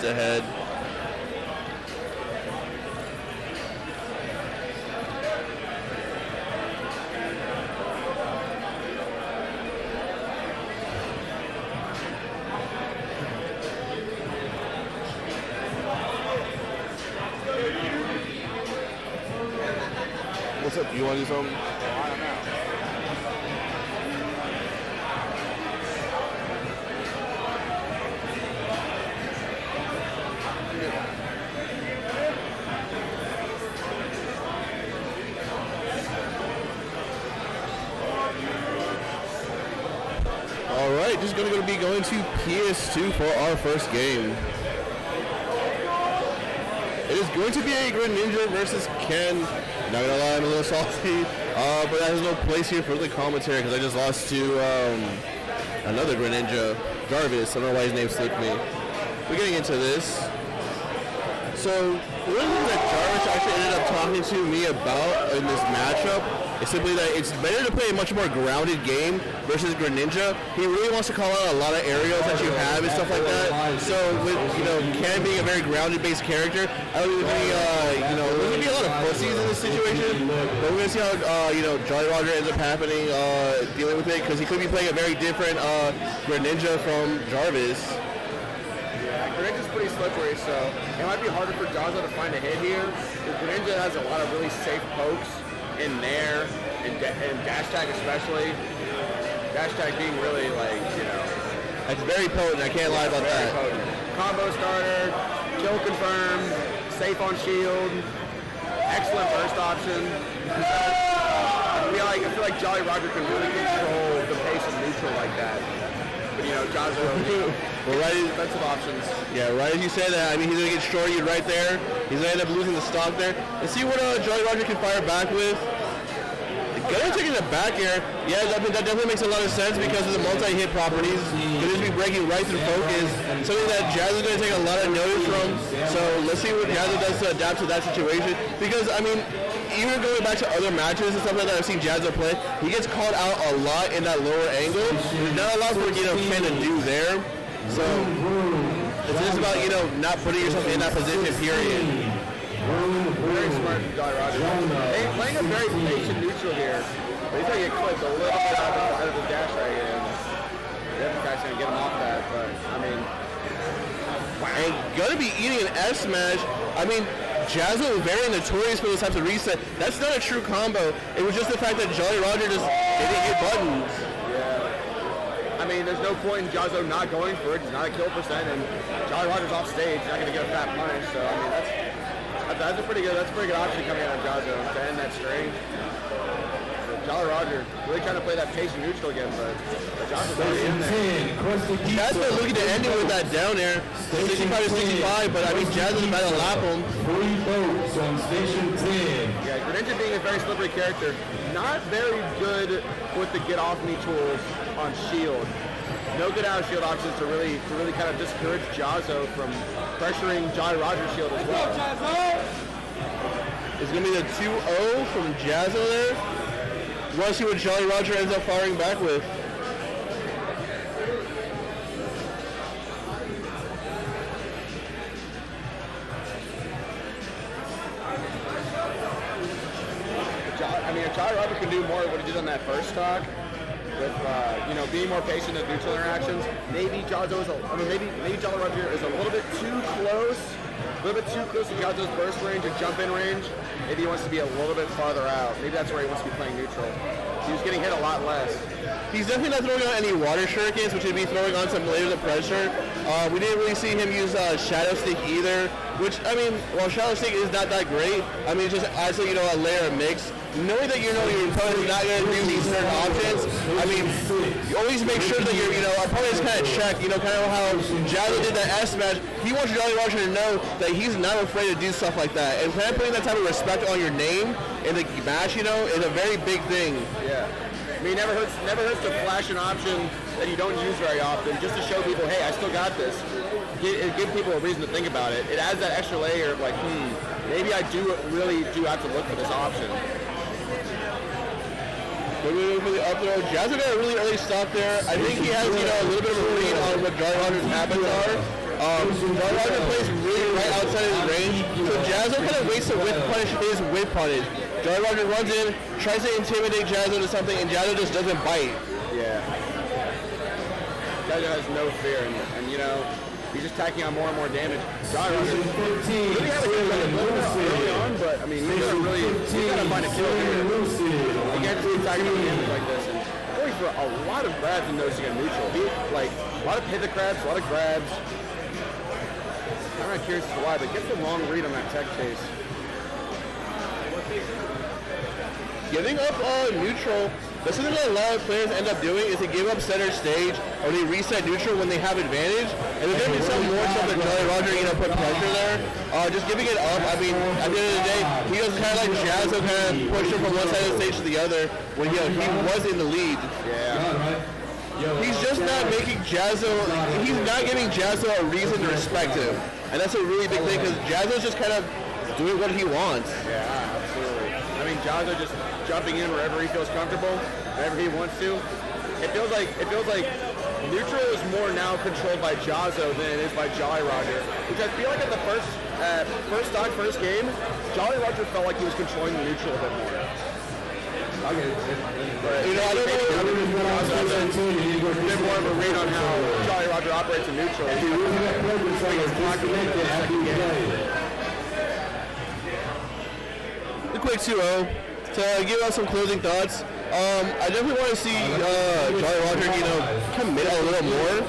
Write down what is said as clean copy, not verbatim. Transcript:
head-to-head. What's up? You want to do something? I don't know. All right, just going to be going to PS2 for our first game. It is going to be a Greninja versus Ken. Not gonna lie, I'm a little salty, but that has no place here for the commentary because I just lost to another Greninja, Jahzz0. I don't know why his name slipped me. We're getting into this. So, one of the things that Jahzz0 actually ended up talking to me about in this matchup is simply that it's better to play a much more grounded game versus Greninja. He really wants to call out a lot of aerials that you have and stuff like that. So with, Ken being a very grounded-based character, I don't think, there's going to be a lot of pussies in this situation. But we're going to see how, JollyRoger ends up happening, dealing with it, because he could be playing a very different Greninja from Jahzz0. Yeah, Greninja's pretty slippery, so it might be harder for Jahzz0 to find a hit here. Greninja has a lot of really safe pokes in there, and dash tag especially. Dash tag being really It's very potent, I can't lie about that. Potent. Combo starter, kill confirmed, safe on shield, excellent burst option. I feel like JollyRoger can really control the pace of neutral like that. But Jahzz0 defensive options. Yeah, right as you say that, he's going to get shorted right there. He's going to end up losing the stock there. Let's see what JollyRoger can fire back with. Gonna taking the back air. Yeah, that definitely makes a lot of sense because of the multi-hit properties. He'll just be breaking right through focus. Something that Jahzz is going to take a lot of notice from. So let's see what Jahzz does to adapt to that situation. Because, even going back to other matches and stuff like that I've seen Jahzz play, he gets called out a lot in that lower angle. There's not a lot for Ken to do there. So it's just about not putting yourself in that position, period. Very smart from JollyRoger. Playing a very patient neutral here. But he's going to get clipped a little bit out of the dash right here. Definitely going to get him off that, but wow. And going to be eating an F smash. Jahzz0 is very notorious for those types of reset. That's not a true combo. It was just the fact that JollyRoger just didn't hit buttons. Yeah. There's no point in Jahzz0 not going for it. It's not a kill percent, and JollyRoger's off stage. He's not going to get a fat punish. So that's a pretty good option coming out of Jahzz0 to end that string. So JollyRoger really trying to play that patient neutral again, but Jahzz0's already in there. Jahzz0 looking to end it with that down air, 65 to 65, but Jahzz0's about to lap him. 3 votes on station 10. Yeah, Greninja being a very slippery character, not very good with the get off me tools on shield. No good out of shield options to really kind of discourage Jahzz0 from pressuring JollyRoger's shield as well. It's going to be the 2-0 from Jahzz0 there. You want to see what JollyRoger ends up firing back with. If JollyRoger can do more of what he did on that first stock, with being more patient in neutral interactions, maybe maybe JollyRoger is a little bit too close to Jahzz0's burst range or jump in range. Maybe he wants to be a little bit farther out. Maybe that's where he wants to be playing neutral. He was getting hit a lot less. He's definitely not throwing on any water shurikens, which he'd be throwing on some layers of pressure. We didn't really see him use Shadow Stick either, which, while Shadow Stick is not that great, it just adds a layer of mix. Knowing that your opponent is not going to do these certain options, you always make sure that your opponent is kind of checked. Kind of how Jahzz0 did that S match. He wants JollyRoger to know that he's not afraid to do stuff like that. And kind of putting that type of respect on your name in the match, is a very big thing. Yeah. It never hurts to flash an option that you don't use very often, just to show people, hey, I still got this. Give people a reason to think about it. It adds that extra layer of maybe I really do have to look for this option. Maybe for the up throw. Jahzz0 got a really early stop there. I think he has, a little bit of a read on what JollyRoger's habits are. JollyRoger plays really right outside of his range, so Jahzz0 kind of waits to whip punish his whip punish. JollyRoger runs in, tries to intimidate Jahzz0 to something, and Jahzz0 just doesn't bite. Yeah. Jahzz0 has no fear, and you know, he's just tacking on more and more damage. JollyRoger really had a good early on, but I mean, he's gotta find a kill here. He can't just keep tacking on damage like this. And going for a lot of grabs and noticing a neutral. He like a lot of pivot grabs, a lot of grabs. I'm not curious as to why, but gets the wrong read on that tech chase. Giving up neutral, that's something that a lot of players end up doing, is they give up center stage or they reset neutral when they have advantage. And there's going to be some more stuff that JollyRoger, put pressure there. Just giving it up, I mean, at the end of the day, he was kind of like Jahzz0 kind of pushed him from one side of the stage to the other when he was in the lead. Yeah. He's just not making Jahzz0, he's not giving Jahzz0 a reason to respect him. And that's a really big thing because Jahzz0's just kind of doing what he wants. Yeah, absolutely. I mean, Jahzz0 just jumping in wherever he feels comfortable, wherever he wants to. It feels like neutral is more now controlled by Jahzz0 than it is by JollyRoger. Which I feel like at the first game, JollyRoger felt like he was controlling the neutral a bit more. I don't know. A bit more of a read on how JollyRoger operates in neutral. The quick 2-0 to give us some closing thoughts. I definitely want to see JollyRoger, commit a little more.